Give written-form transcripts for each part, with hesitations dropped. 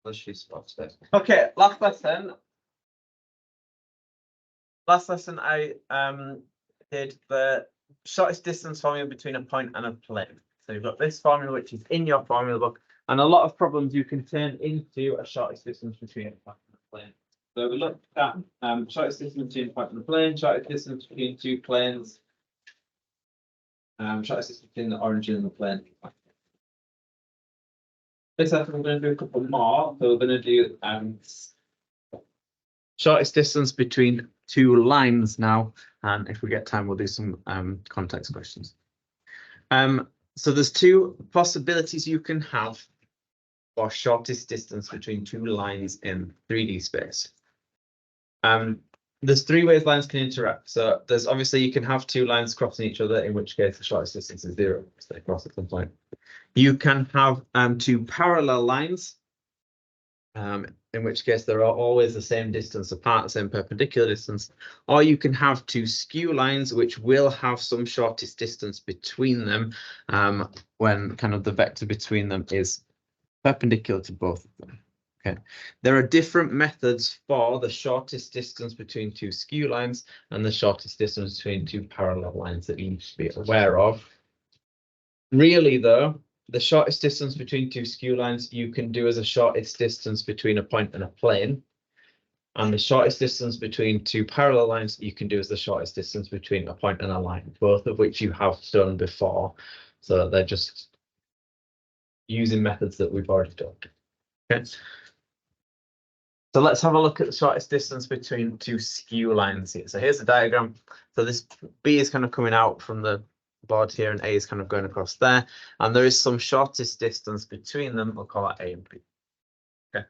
Okay, last lesson. Last lesson I did the shortest distance formula between a point and a plane. So you've got this formula which is in your formula book, and a lot of problems you can turn into a shortest distance between a point and a plane. So we looked at shortest distance between a point and a plane, shortest distance between two planes, shortest distance between the origin and the plane. This lesson we're going to do a couple more. So we're going to do shortest distance between two lines now, and if we get time we'll do some context questions. So there's two possibilities you can have for shortest distance between two lines in 3D space. There's three ways lines can interact. So there's obviously you can have two lines crossing each other, in which case the shortest distance is 0, so they cross at some point. You can have two parallel lines, in which case they're always the same distance apart, the same perpendicular distance, or you can have two skew lines which will have some shortest distance between them when kind of the vector between them is perpendicular to both of them. Okay, there are different methods for the shortest distance between two skew lines and the shortest distance between two parallel lines that you need to be aware of. Really though, the shortest distance between two skew lines you can do as a shortest distance between a point and a plane. And the shortest distance between two parallel lines you can do as the shortest distance between a point and a line, both of which you have done before. So they're just using methods that we've already done. Okay. So let's have a look at the shortest distance between two skew lines here. So here's the diagram. So this B is kind of coming out from the board here and A is kind of going across there. And there is some shortest distance between them. We'll call that A and B. Okay.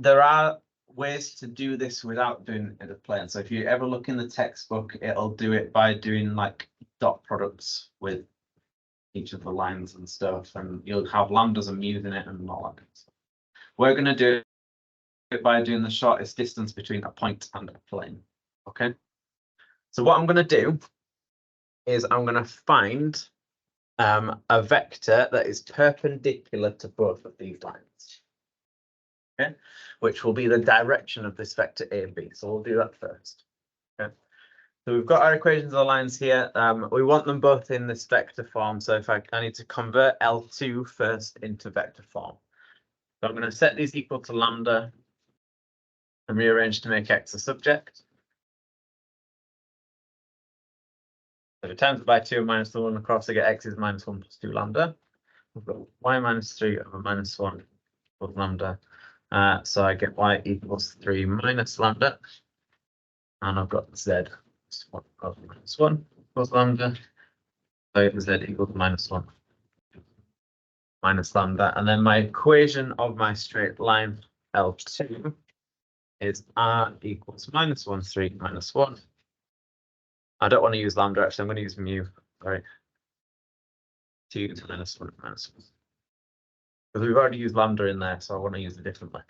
There are ways to do this without doing it in a plane. So if you ever look in the textbook, it'll do it by doing like dot products with each of the lines and stuff. And you'll have lambdas and mu's in it and all that kind of stuff. We're going to do it by doing the shortest distance between a point and a plane. Okay, so what I'm going to do is I'm going to find a vector that is perpendicular to both of these lines. Okay, which will be the direction of this vector A and B. So we'll do that first. Okay, so we've got our equations of the lines here. We want them both in this vector form. So if I need to convert L2 first into vector form. So I'm going to set these equal to lambda and rearrange to make x a subject. So if I times it by 2 and minus the 1 across, I get x is minus 1 plus 2 lambda. I've got y minus 3 over minus 1 equals lambda. So I get y equals 3 minus lambda. And I've got z equals minus 1 equals lambda. So I get z equals minus 1 minus lambda. And then my equation of my straight line L2 is r equals minus 1, 3 minus 1. I don't want to use lambda, actually, I'm going to use mu. Right. 2 minus 1 minus 1. Because we've already used lambda in there, so I want to use it differently.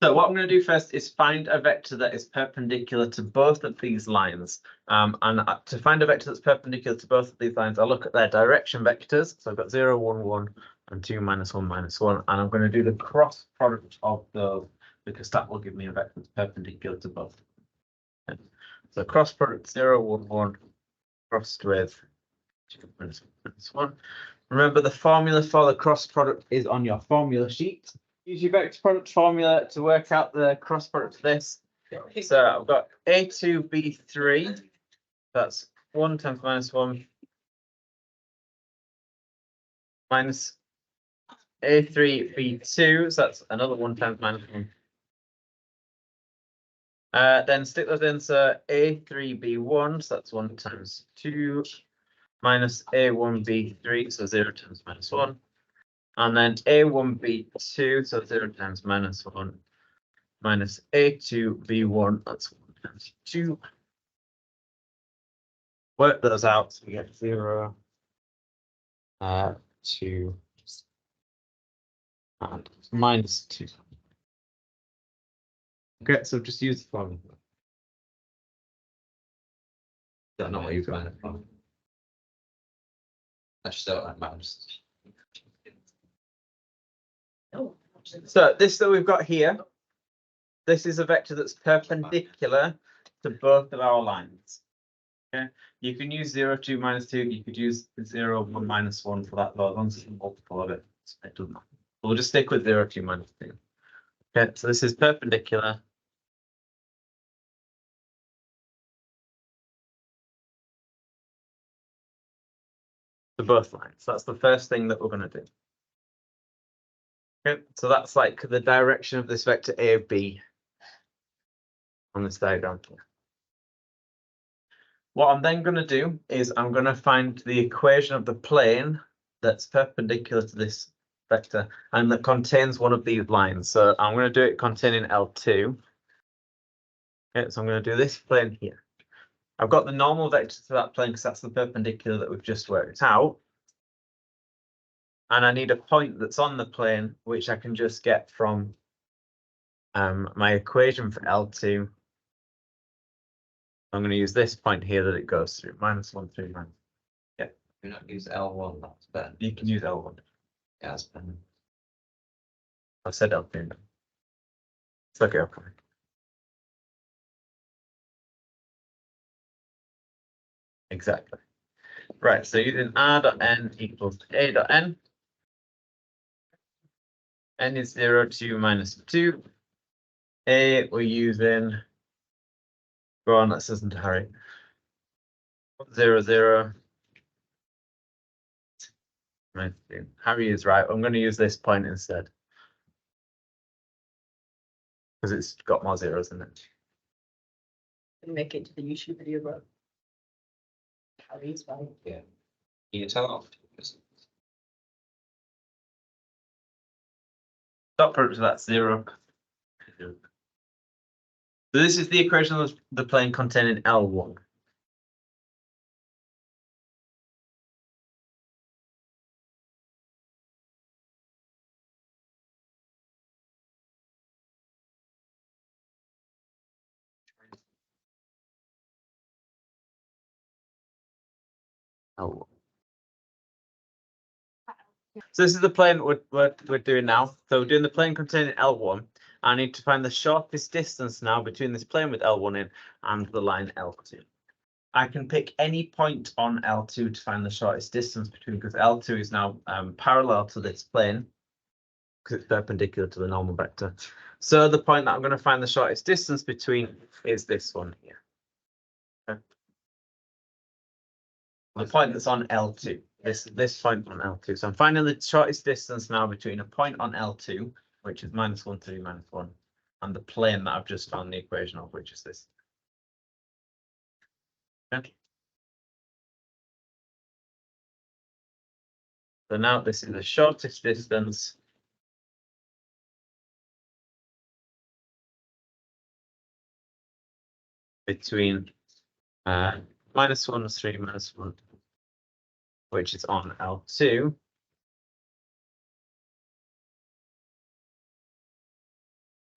So what I'm going to do first is find a vector that is perpendicular to both of these lines. And to find a vector that's perpendicular to both of these lines, I'll look at their direction vectors. So I've got 0, 1, 1, and 2, minus 1, minus 1. And I'm going to do the cross product of those because that will give me a vector that's perpendicular to both. Okay. So cross product 0, 1, 1, crossed with 2, minus 1, minus 1. Remember, the formula for the cross product is on your formula sheet. Use your vector product formula to work out the cross product of this. So I've got A2, B3. That's 1 times minus 1 minus A3, B2. So that's another 1 times minus 1. Then stick those in. So A3, B1. So that's 1 times 2 minus A1, B3. So 0 times minus 1. And then A1, B2, so 0 times minus 1, minus A2, B1, that's 1 times 2. Work those out, so we get 0, 2, and minus 2. Okay, so just use the formula. That's not what you've got. I just don't like maps. So this that we've got here, this is a vector that's perpendicular to both of our lines. Okay, you can use 0, 2, minus 2. You could use 0, 1, minus 1 for that, as long as it's a multiple of it. It doesn't matter. We'll just stick with 0, 2, minus 2. Okay, so this is perpendicular. To both lines. That's the first thing that we're going to do. Okay, so that's like the direction of this vector A of B on this diagram here. What I'm then going to do is I'm going to find the equation of the plane that's perpendicular to this vector and that contains one of these lines. So I'm going to do it containing L2. Okay, so I'm going to do this plane here. I've got the normal vector to that plane because that's the perpendicular that we've just worked out. And I need a point that's on the plane, which I can just get from my equation for L2. I'm going to use this point here that it goes through, minus 1, 3, minus. Do not use L1, that's better. You can use L1. Yeah, that's better. I've said L2. It's okay, okay. Exactly. Right, so using r dot n equals a dot n. N is 0, 2, minus 2. A, we're using, go on, let's listen to Harry. 0, 0. Harry is right. I'm going to use this point instead. Because it's got more zeros in it. Make it to the YouTube video, bro. Harry's right. Yeah. Can you tell off? Dot product of that 0. So this is the equation of the plane containing L1. L1. So this is the plane we're doing now. So we're doing the plane containing L1. I need to find the shortest distance now between this plane with L1 in and the line L2. I can pick any point on L2 to find the shortest distance between, because L2 is now parallel to this plane because it's perpendicular to the normal vector. So the point that I'm going to find the shortest distance between is this one here. Okay. The point that's on L2. This point on L2. So I'm finding the shortest distance now between a point on L2, which is minus 1, 3, minus 1, and the plane that I've just found the equation of, which is this. Okay. So now this is the shortest distance between minus 1, 3, minus 1, which is on L2.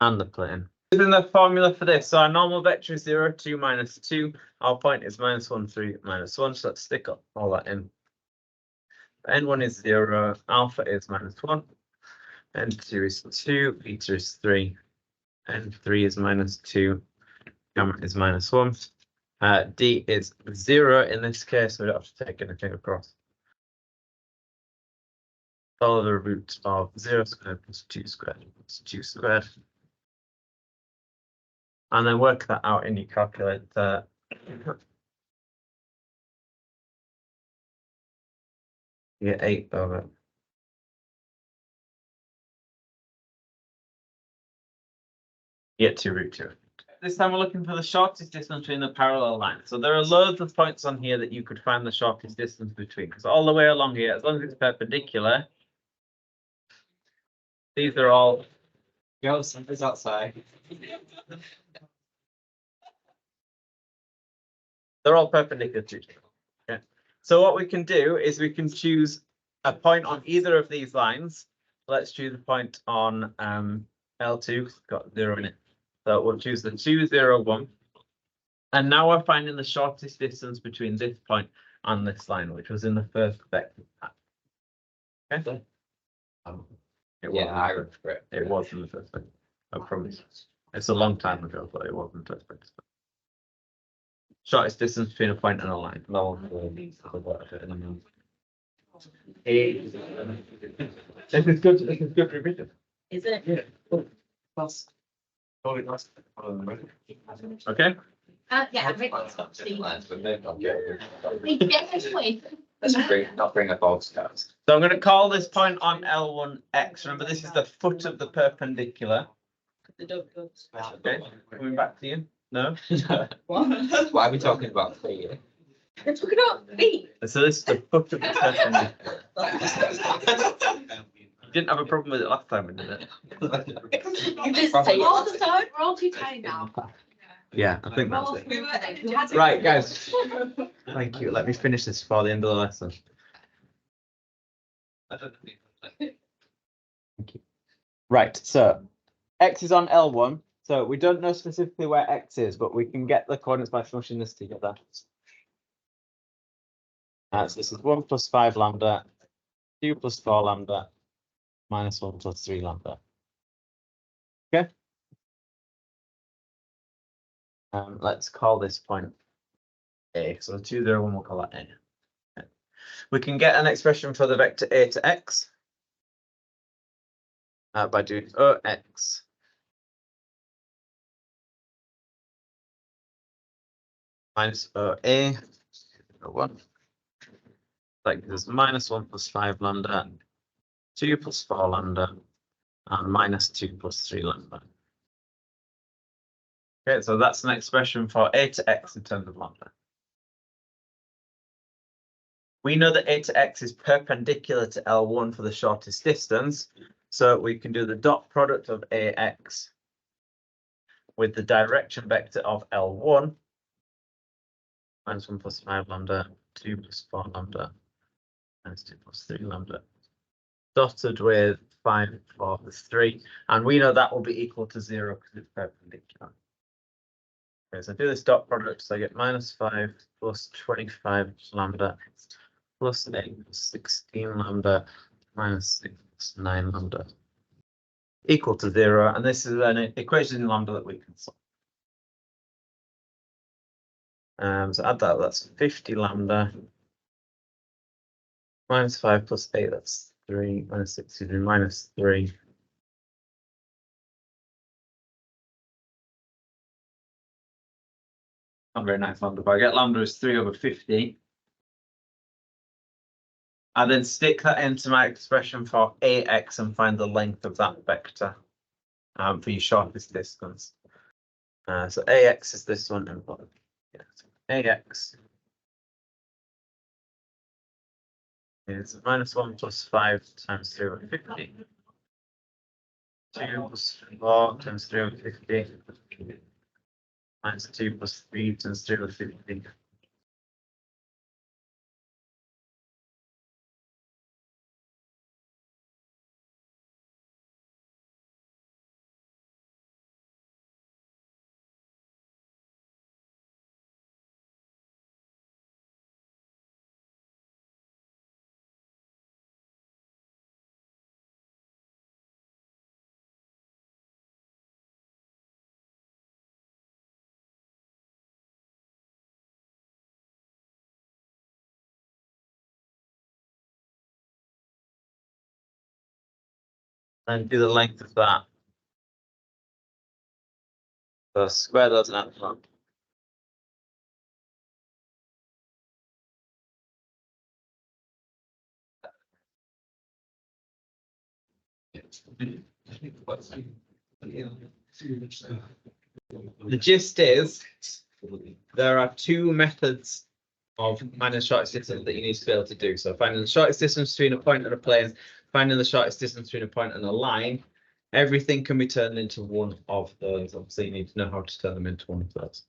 And the plane. Using the formula for this, so our normal vector is 0, 2, minus 2. Our point is minus 1, 3, minus 1. So let's stick up all that in. N1 is 0, alpha is minus 1, N2 is 2, beta is 3, N3 is minus 2, gamma is minus 1. D is 0 in this case, so we don't have to take anything across. Follow the root of 0 squared plus 2 squared plus 2 squared. And then work that out in your calculator. You get 8 over. You get 2 root 2. This time we're looking for the shortest distance between the parallel lines. So there are loads of points on here that you could find the shortest distance between. Because all the way along here, as long as it's perpendicular, these are all. Go, something's outside. They're all perpendicular to each other. Okay. So what we can do is we can choose a point on either of these lines let's choose a point on L2, 'cause it's got 0 in it. So we'll choose the 2, 0, 1. And now we're finding the shortest distance between this point and this line, which was in the first vector path. Okay. It Yeah, wasn't. I remember it. It was in the first vector. I promise. It's a long time ago, but it wasn't the first vector. Shortest distance between a point and a line. No. This is good. This is good revision. Is it? Yeah. Okay. Yeah, I'm ready. Lines, but maybe I'll get it. Anyway. Not bring up old scars. So I'm going to call this point on L1 X. Remember, this is the foot of the perpendicular. The dog goes. Okay. Coming back to you. No. What? Why are we talking about feet? We're talking about feet. So this is the foot of the perpendicular. You didn't have a problem with it last time we did it. You just say it all the time. We're all too tired now. Yeah, I think that's it. We had to- Right, guys. Thank you. Let me finish this before the end of the lesson. Right, so X is on L1. So we don't know specifically where X is, but we can get the coordinates by smushing this together. So this is 1 plus 5 lambda, 2 plus 4 lambda, minus 1 plus 3 lambda. Okay. Let's call this point A. So 2, 0, 1, we'll call that A. Okay. We can get an expression for the vector A to X by doing OX minus OA, 1. That gives us minus 1 plus 5 lambda, 2 plus 4 lambda, and minus 2 plus 3 lambda. Okay, so that's an expression for A to X in terms of lambda. We know that A to X is perpendicular to L1 for the shortest distance, so we can do the dot product of AX with the direction vector of L1, minus 1 plus 5 lambda, 2 plus 4 lambda, minus 2 plus 3 lambda, dotted with 5, 4 plus 3, and we know that will be equal to 0 because it's perpendicular. Okay, so do this dot product, so I get minus 5 plus 25 lambda plus 8 plus 16 lambda minus 6 plus 9 lambda equal to 0, and this is an equation in lambda that we can solve. So add that, that's 50 lambda minus 5 plus 8, that's 3, minus 6 is minus 3. Not very nice lambda, but I get lambda is 3 over 50. I then stick that into my expression for AX and find the length of that vector for your shortest distance. So AX is this one, and yeah, so AX is minus 1 plus 5 times 3 over 50. 2 plus 4 times 3 over 50. Minus 2 plus 3 times 3 over 50. And do the length of that. So square those and add them. The gist is there are two methods of finding the shortest distance that you need to be able to do. So finding the shortest distance between a point and a plane, finding the shortest distance between a point and a line. Everything can be turned into one of those. Obviously, you need to know how to turn them into one of those.